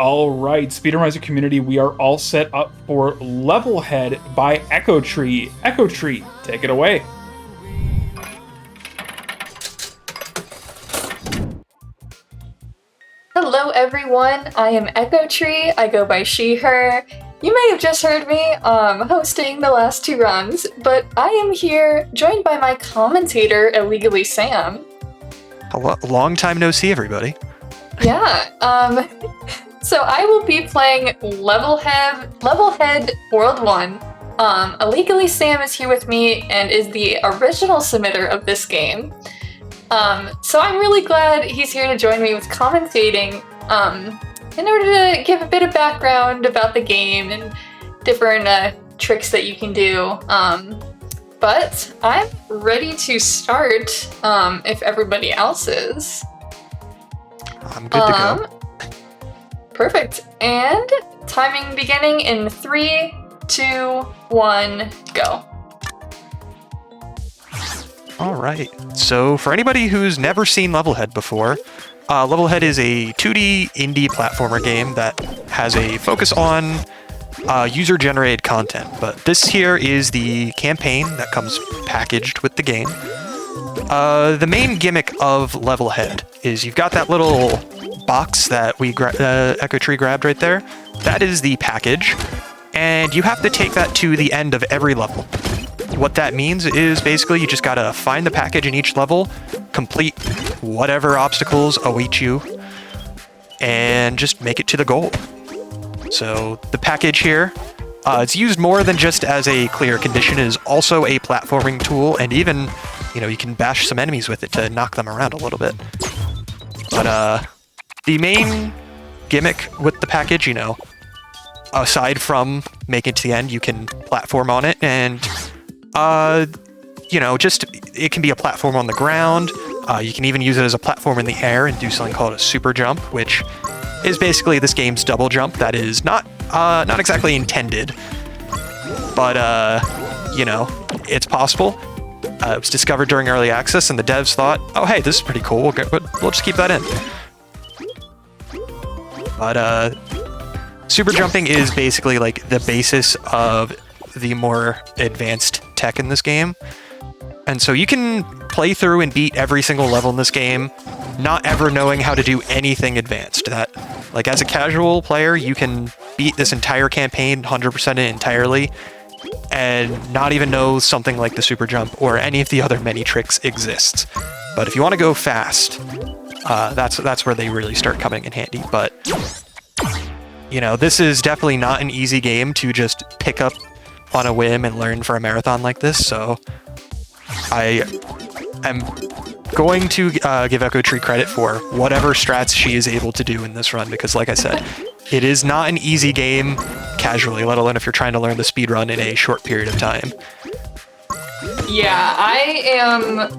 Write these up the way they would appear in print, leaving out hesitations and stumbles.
Alright, Speedromizer community, we are all set up for Levelhead by Echo Tree. Echo Tree, take it away. Hello everyone, I am Echo Tree. I go by she, her. You may have just heard me hosting the last two runs, but I am here joined by my commentator, Illegally Sam. A long time no see, everybody. Yeah, so I will be playing Levelhead World 1. Illegally Sam is here with me and is the original submitter of this game. So I'm really glad he's here to join me with commentating in order to give a bit of background about the game and different tricks that you can do. But I'm ready to start if everybody else is. I'm good to go. Perfect. And timing beginning in 3, 2, 1, go. Alright, so for anybody who's never seen Levelhead before, Levelhead is a 2D indie platformer game that has a focus on user-generated content, but this here is the campaign that comes packaged with the game. The main gimmick of Levelhead is you've got that little box that Echo Tree grabbed right there. That is the package, and you have to take that to the end of every level. What that means is basically you just gotta find the package in each level, complete whatever obstacles await you, and just make it to the goal. So the package here, it's used more than just as a clear condition. It is also a platforming tool, and even, you can bash some enemies with it to knock them around a little bit. But the main gimmick with the package, aside from making it to the end, you can platform on it, and it can be a platform on the ground. You can even use it as a platform in the air and do something called a super jump, which is basically this game's double jump. That is not exactly intended, but it's possible. It was discovered during early access, and the devs thought, "Oh, hey, this is pretty cool. We'll just keep that in." But super jumping is basically like the basis of the more advanced tech in this game. And so you can play through and beat every single level in this game, not ever knowing how to do anything advanced. Like as a casual player, you can beat this entire campaign 100% it entirely and not even know something like the super jump or any of the other many tricks exists. But if you want to go fast, that's where they really start coming in handy. But this is definitely not an easy game to just pick up on a whim and learn for a marathon like this, so I am going to give Echo Tree credit for whatever strats she is able to do in this run, because like I said, it is not an easy game casually, let alone if you're trying to learn the speedrun in a short period of time. Yeah, I am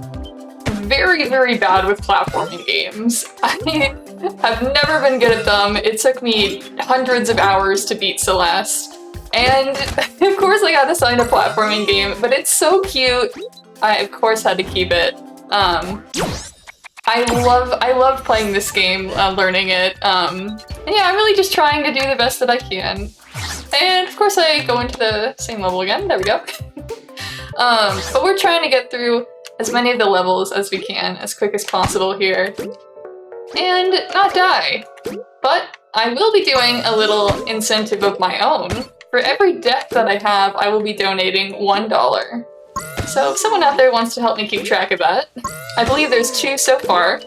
very, very bad with platforming games. I've never been good at them. It took me hundreds of hours to beat Celeste. And of course I got assigned a platforming game, but it's so cute. I of course had to keep it. I love playing this game, learning it. And yeah, I'm really just trying to do the best that I can. And of course I go into the same level again. There we go. But we're trying to get through as many of the levels as we can, as quick as possible here, and not die. But I will be doing a little incentive of my own. For every death that I have, I will be donating $1. So if someone out there wants to help me keep track of that, I believe there's 2 so far.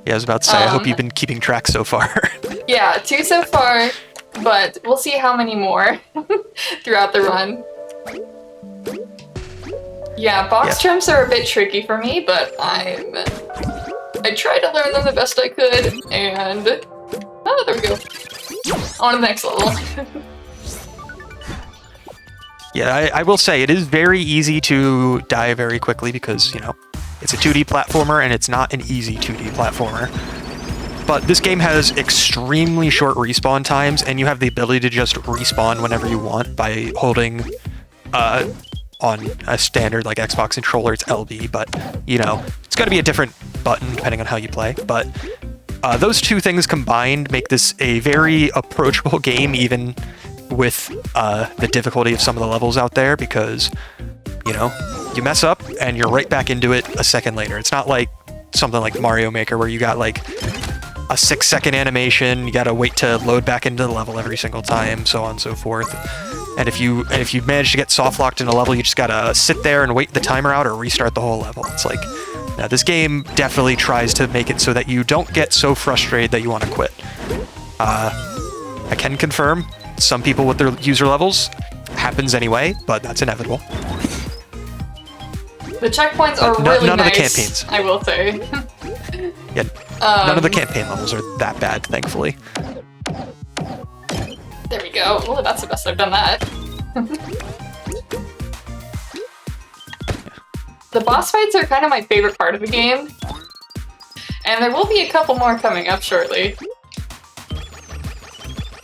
Yeah, I was about to say, I hope you've been keeping track so far. Yeah, 2 so far, but we'll see how many more throughout the run. Yeah, box jumps are a bit tricky for me, but I tried to learn them the best I could, and oh, there we go. On to the next level. Yeah, I will say, it is very easy to die very quickly because, it's a 2D platformer and it's not an easy 2D platformer. But this game has extremely short respawn times, and you have the ability to just respawn whenever you want by holding on a standard like Xbox controller, it's LB, but it's going to be a different button depending on how you play. But those two things combined make this a very approachable game, even with the difficulty of some of the levels out there, because, you know, you mess up and you're right back into it a second later. It's not like something like Mario Maker where you got like a 6-second animation, you gotta wait to load back into the level every single time, so on and so forth. And if you manage to get soft locked in a level, you just gotta sit there and wait the timer out or restart the whole level. It's like, now this game definitely tries to make it so that you don't get so frustrated that you want to quit. I can confirm some people with their user levels happens anyway, but that's inevitable. The checkpoints are really none nice, of the campaigns. I will say. Yeah, none of the campaign levels are that bad, thankfully. There we go. Oh, that's the best I've done that. The boss fights are kind of my favorite part of the game. And there will be a couple more coming up shortly.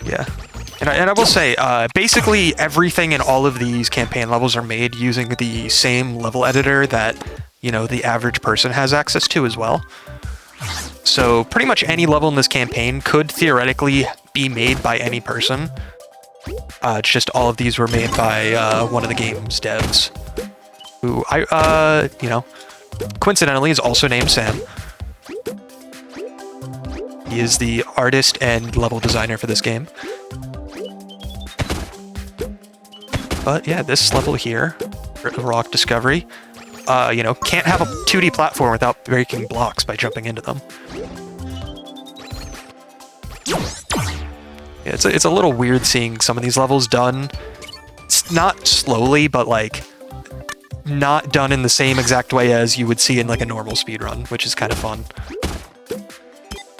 Yeah. And I will say, basically everything in all of these campaign levels are made using the same level editor that, you know, the average person has access to as well. So pretty much any level in this campaign could theoretically be made by any person. It's just all of these were made by one of the game's devs, who you know, coincidentally is also named Sam. He is the artist and level designer for this game. But yeah, this level here, Rock Discovery, you know, can't have a 2D platform without breaking blocks by jumping into them. Yeah, it's a little weird seeing some of these levels done, not slowly, but like not done in the same exact way as you would see in like a normal speedrun, which is kind of fun.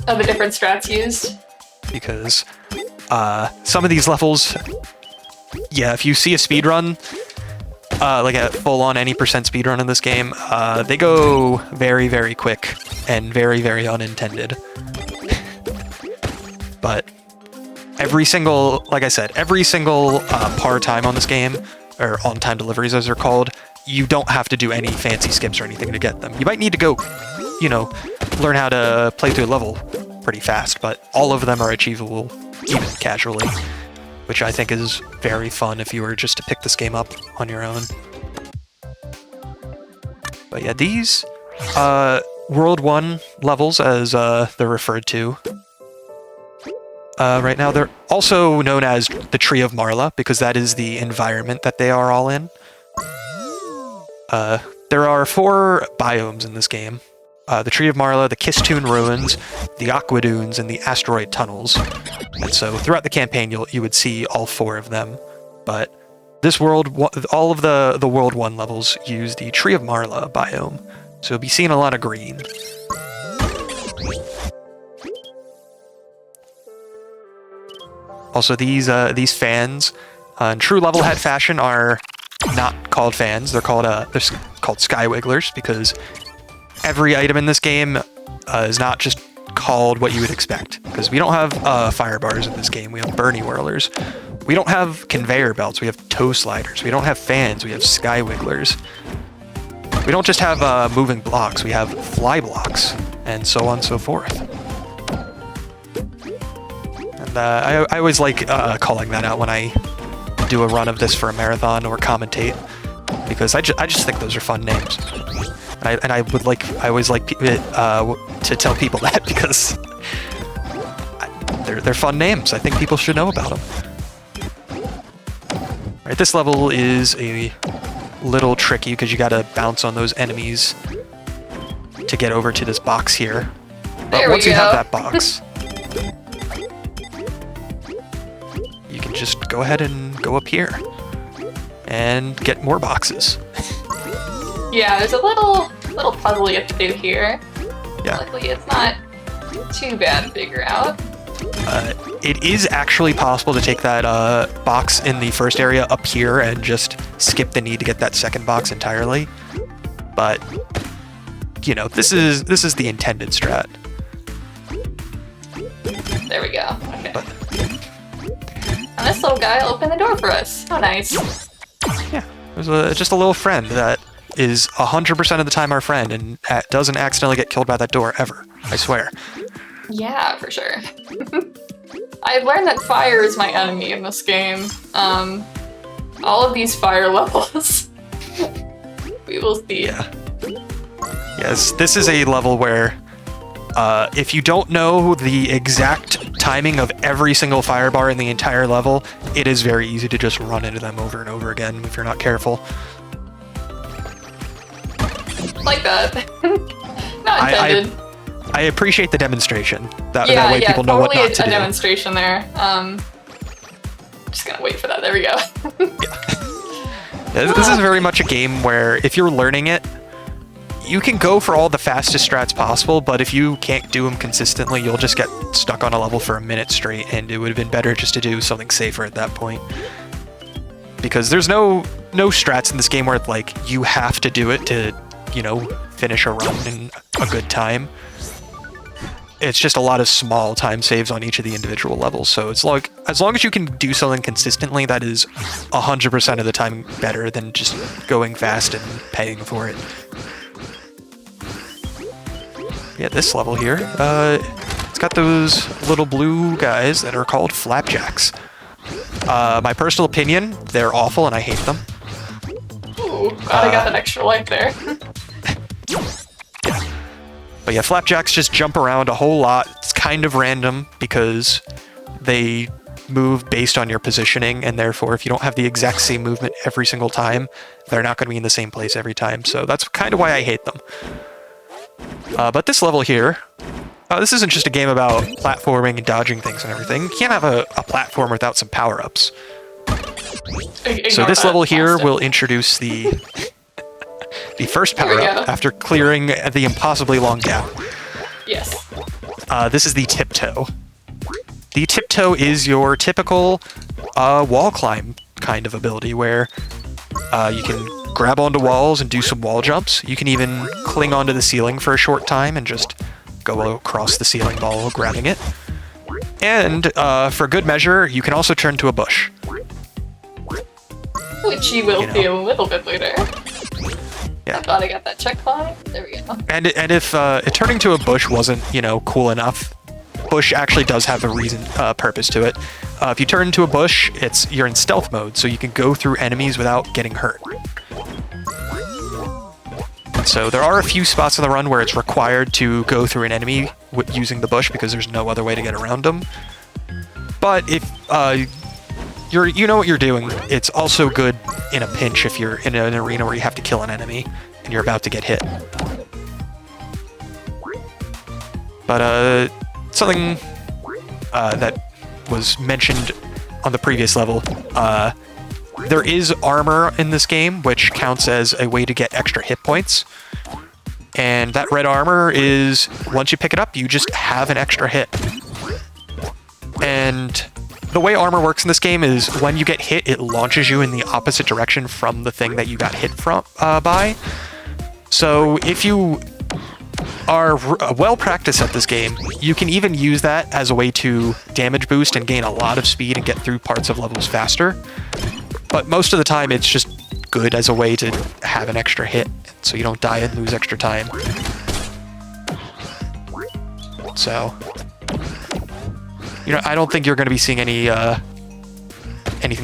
Oh, the different strats used? Because some of these levels, yeah, if you see a speedrun, like a full-on any percent speedrun in this game, they go very, very quick and very, very unintended. But every single, like I said, every single par time on this game, or on-time deliveries as they're called, you don't have to do any fancy skips or anything to get them. You might need to go, you know, learn how to play through a level pretty fast, but all of them are achievable even casually, which I think is very fun if you were just to pick this game up on your own. But yeah, these World 1 levels, as they're referred to, right now they're also known as the Tree of Marla, because that is the environment that they are all in. There are 4 biomes in this game. The Tree of Marla, the Kistune Ruins, the Aqua Dunes, and the Asteroid Tunnels. And so throughout the campaign, you would see all 4 of them. But this world, all of the World 1 levels use the Tree of Marla biome. So you'll be seeing a lot of green. Also, these fans, in true Levelhead fashion, are not called fans. They're called Sky Wigglers, because every item in this game is not just called what you would expect. Because we don't have fire bars in this game. We have Bernie Whirlers. We don't have conveyor belts. We have toe sliders. We don't have fans. We have Sky Wigglers. We don't just have moving blocks. We have fly blocks, and so on and so forth. And I always like calling that out when I do a run of this for a marathon or commentate, because I just think those are fun names. And I always like to tell people that, because they're fun names. I think people should know about them. All right, this level is a little tricky because you gotta bounce on those enemies to get over to this box here. But once you have that box, you can just go ahead and go up here and get more boxes. Yeah, there's a little puzzle you have to do here. Yeah. Luckily, it's not too bad to figure out. It is actually possible to take that box in the first area up here and just skip the need to get that second box entirely. But, you know, this is the intended strat. There we go. Okay. And this little guy will open the door for us. How nice. Yeah, there's just a little friend that is 100% of the time our friend and doesn't accidentally get killed by that door ever. I swear. Yeah, for sure. I've learned that fire is my enemy in this game. All of these fire levels. We will see. Yeah. Yes, this is a level where if you don't know the exact timing of every single fire bar in the entire level, it is very easy to just run into them over and over again if you're not careful. Like that. Not intended. I appreciate the demonstration. That Yeah, way people know what totally not to a do. demonstration there. Just gonna wait for that. There we go. This is very much a game where if you're learning it, you can go for all the fastest strats possible, but if you can't do them consistently, you'll just get stuck on a level for a minute straight, and it would have been better just to do something safer at that point. Because there's no strats in this game where like you have to do it to, you know, finish a run in a good time. It's just a lot of small time saves on each of the individual levels, so it's like as long as you can do something consistently, that is 100% of the time better than just going fast and paying for it. Yeah, this level here, it's got those little blue guys that are called flapjacks. My personal opinion, they're awful and I hate them. Ooh, glad I got that extra life there. But yeah, flapjacks just jump around a whole lot. It's kind of random because they move based on your positioning, and therefore if you don't have the exact same movement every single time, they're not going to be in the same place every time. So that's kind of why I hate them. But this level here, this isn't just a game about platforming and dodging things and everything. You can't have a platform without some power-ups. So this level here will introduce the first power-up after clearing the impossibly long gap. Yes. This is the tiptoe. The tiptoe is your typical wall climb kind of ability where you can grab onto walls and do some wall jumps. You can even cling onto the ceiling for a short time and just go across the ceiling while grabbing it. And for good measure, you can also turn to a bush. Which you will see a little bit later. Yeah. I thought I got that checkpoint. There we go. And if turning to a bush wasn't, cool enough, bush actually does have a purpose to it. If you turn into a bush, you're in stealth mode, so you can go through enemies without getting hurt. So there are a few spots on the run where it's required to go through an enemy using the bush because there's no other way to get around them. But if you know what you're doing, it's also good in a pinch if you're in an arena where you have to kill an enemy and you're about to get hit. But something that was mentioned on the previous level, there is armor in this game, which counts as a way to get extra hit points. And that red armor is, once you pick it up, you just have an extra hit. And the way armor works in this game is when you get hit, it launches you in the opposite direction from the thing that you got hit by. So if you are well practiced at this game, you can even use that as a way to damage boost and gain a lot of speed and get through parts of levels faster. But most of the time, it's just good as a way to have an extra hit, so you don't die and lose extra time. So, I don't think you're going to be seeing anything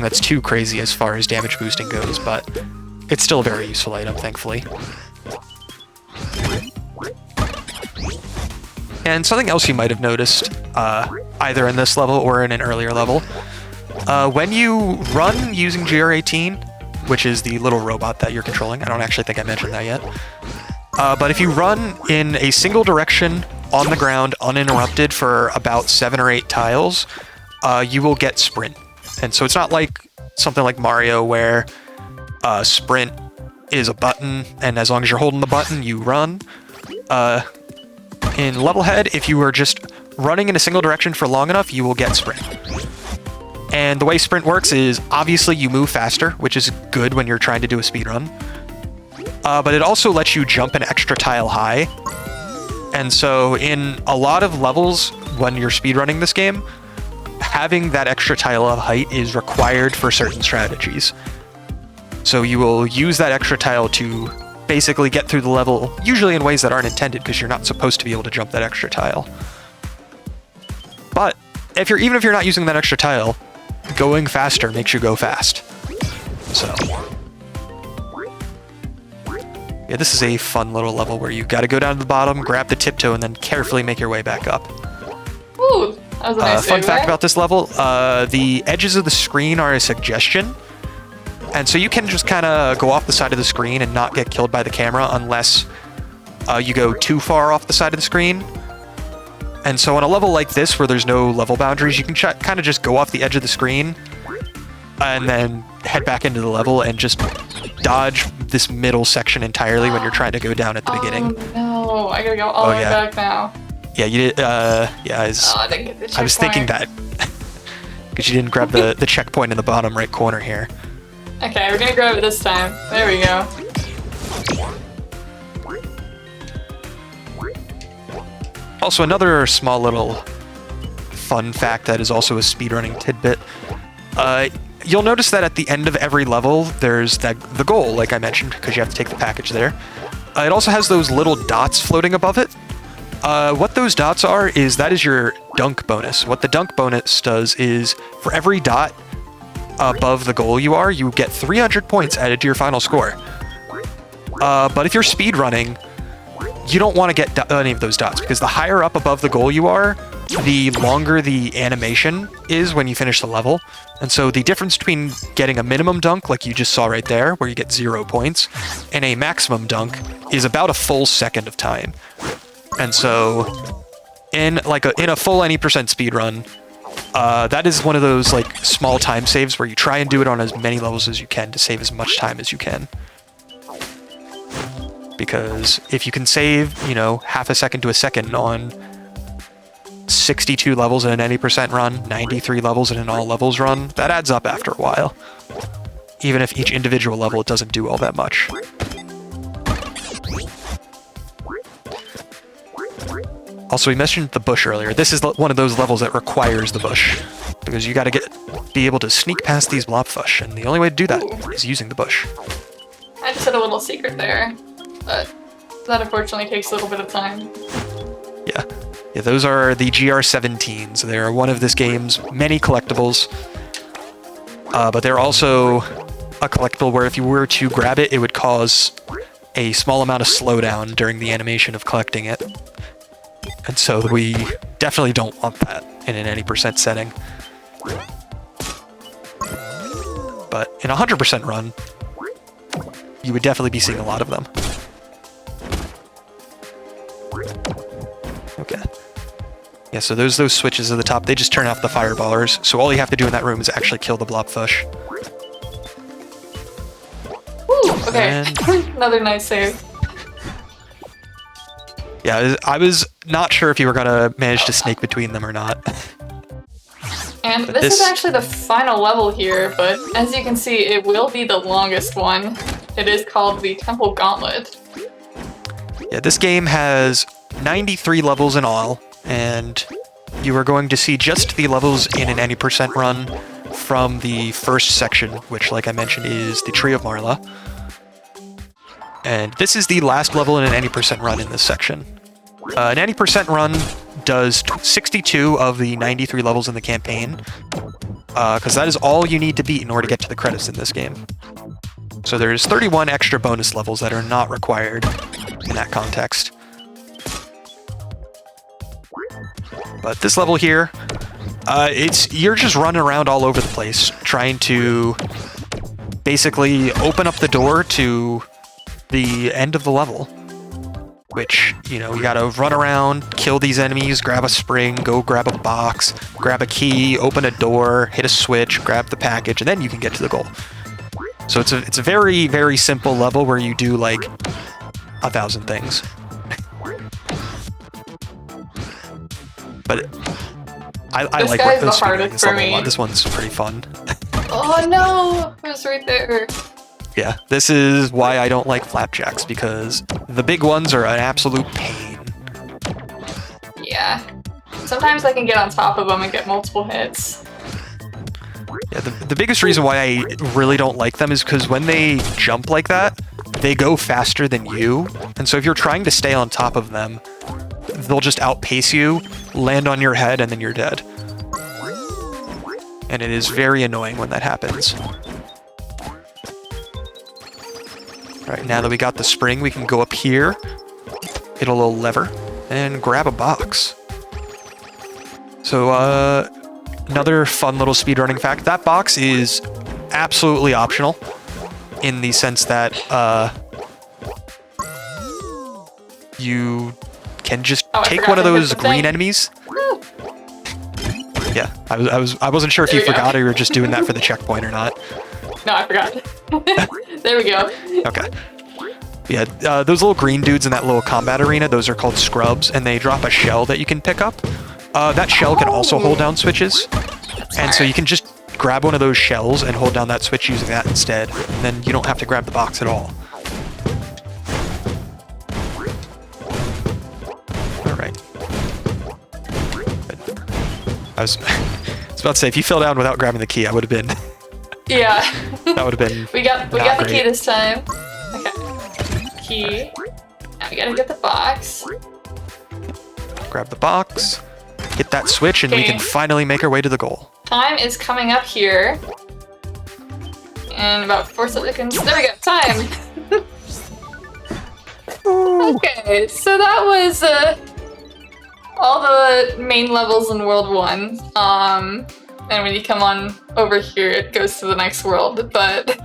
that's too crazy as far as damage boosting goes, but it's still a very useful item, thankfully. And something else you might have noticed, either in this level or in an earlier level, when you run using GR18, which is the little robot that you're controlling, I don't actually think I mentioned that yet, but if you run in a single direction on the ground uninterrupted for about 7 or 8 tiles, you will get sprint. And so it's not like something like Mario where sprint is a button, and as long as you're holding the button, you run. In Levelhead, if you are just running in a single direction for long enough, you will get sprint. And the way sprint works is, obviously you move faster, which is good when you're trying to do a speedrun. But it also lets you jump an extra tile high. And so in a lot of levels, when you're speedrunning this game, having that extra tile of height is required for certain strategies. So you will use that extra tile to basically get through the level, usually in ways that aren't intended, because you're not supposed to be able to jump that extra tile. even if you're not using that extra tile, going faster makes you go fast. So yeah, this is a fun little level where you got to go down to the bottom, grab the tiptoe, and then carefully make your way back up. Ooh, that was a nice fun fact segue. about this level, the edges of the screen are a suggestion. And so you can just kind of go off the side of the screen and not get killed by the camera unless you go too far off the side of the screen. And so on a level like this where there's no level boundaries, you can kind of just go off the edge of the screen and then head back into the level and just dodge this middle section entirely when you're trying to go down at the beginning. Oh no, I gotta go all the way back now. Yeah, you did. Yeah, I didn't get the checkpoint. I was thinking that because you didn't grab the checkpoint in the bottom right corner here. Okay, we're gonna grab it this time. There we go. Also, another small little fun fact that is also a speedrunning tidbit. You'll notice that at the end of every level, there's the goal, like I mentioned, because you have to take the package there. It also has those little dots floating above it. What those dots are is that is your dunk bonus. What the dunk bonus does is for every dot above the goal you get 300 points added to your final score. But if you're speedrunning, you don't want to get any of those dots because the higher up above the goal you are, the longer the animation is when you finish the level. And so the difference between getting a minimum dunk, like you just saw right there, where you get 0 points, and a maximum dunk is about a full second of time. And so in a full any percent speedrun, that is one of those like small time saves where you try and do it on as many levels as you can to save as much time as you can. Because if you can save, half a second to a second on 62 levels in an 80% run, 93 levels in an all levels run, that adds up after a while. Even if each individual level doesn't do all that much. Also, we mentioned the bush earlier. This is one of those levels that requires the bush. Because you gotta be able to sneak past these blobfish, and the only way to do that is using the bush. I just had a little secret there, but that unfortunately takes a little bit of time. Yeah, those are the GR17s. They're one of this game's many collectibles. But they're also a collectible where if you were to grab it, it would cause a small amount of slowdown during the animation of collecting it. And so we definitely don't want that in an any percent setting. But in a 100% run, you would definitely be seeing a lot of them. Okay. Yeah, so those switches at the top, they just turn off the fireballers, so all you have to do in that room is actually kill the blobfish. Woo! Okay, another nice save. Yeah, I was not sure if you were gonna manage to snake between them or not. And this is actually the final level here, but as you can see, it will be the longest one. It is called the Temple Gauntlet. Yeah, this game has 93 levels in all, and you are going to see just the levels in an any percent run from the first section, which, like I mentioned, is the Tree of Marla. And this is the last level in an any percent run in this section. An any percent run does 62 of the 93 levels in the campaign, because that is all you need to beat in order to get to the credits in this game. So there's 31 extra bonus levels that are not required in that context. But this level here, you're just running around all over the place, trying to basically open up the door to the end of the level. Which, you gotta run around, kill these enemies, grab a spring, go grab a box, grab a key, open a door, hit a switch, grab the package, and then you can get to the goal. So it's a very, very simple level where you do like 1,000 things. But I like guy's the this hardest for level a lot. me. This one's pretty fun. Oh no! It was right there. Yeah, this is why I don't like flapjacks, because the big ones are an absolute pain. Yeah. Sometimes I can get on top of them and get multiple hits. Yeah, the biggest reason why I really don't like them is because when they jump like that, they go faster than you, and so if you're trying to stay on top of them, they'll just outpace you, land on your head, and then you're dead. and it is very annoying when that happens. Alright, now that we got the spring, we can go up here, hit a little lever, and grab a box. So, another fun little speedrunning fact, that box is absolutely optional, in the sense that, you can just take one of those green enemies. Yeah, I wasn't sure if you forgot or you were just doing that for the checkpoint or not. No, I forgot. There we go. Okay. Yeah, those little green dudes in that little combat arena, those are called scrubs, and they drop a shell that you can pick up. That shell can also hold down switches, and so you can just grab one of those shells and hold down that switch using that instead, and then you don't have to grab the box at all. Alright. I was about to say, if you fell down without grabbing the key, I would have been... Yeah. That would have been We got the key great. this time. Okay. Key. Now we gotta get the box. Grab the box, hit that switch, and we can finally make our way to the goal. Time is coming up here. In about 4 seconds. There we go. Time. Okay, so that was all the main levels in World 1. And when you come on over here, it goes to the next world. But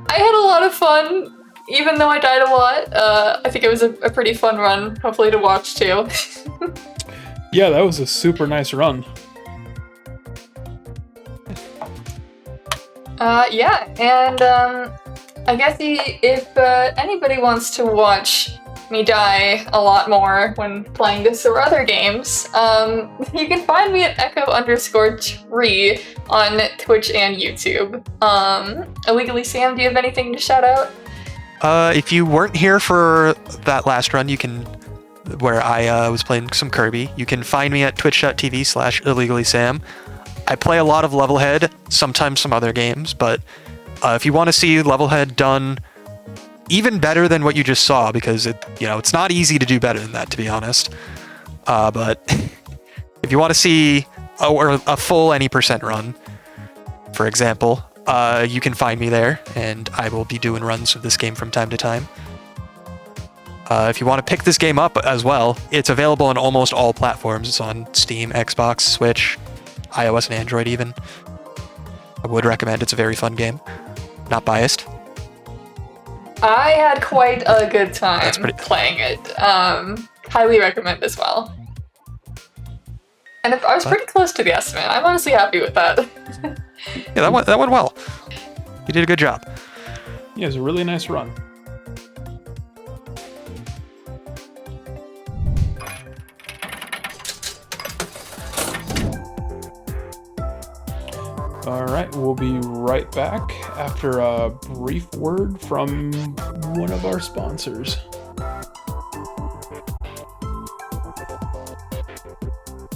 I had a lot of fun, even though I died a lot. I think it was a pretty fun run, hopefully to watch too. Yeah, that was a super nice run. Yeah, and I guess if anybody wants to watch me die a lot more when playing this or other games, you can find me at echo_3 on Twitch and YouTube. Illegally Sam, do you have anything to shout out? If you weren't here for that last run, you can, where I was playing some Kirby, you can find me at twitch.tv/illegallysam. I play a lot of Levelhead, sometimes some other games, but if you want to see Levelhead done even better than what you just saw, because it's not easy to do better than that, to be honest. But if you want to see a full any % run, for example, you can find me there, and I will be doing runs of this game from time to time. If you want to pick this game up as well, it's available on almost all platforms. It's on Steam, Xbox, Switch, iOS, and Android even. I would recommend. It's a very fun game. Not biased. I had quite a good time playing it. Highly recommend as well. And I was pretty close to the estimate. I'm honestly happy with that. Yeah, that went well. You did a good job. Yeah, it was a really nice run. Alright, we'll be right back after a brief word from one of our sponsors.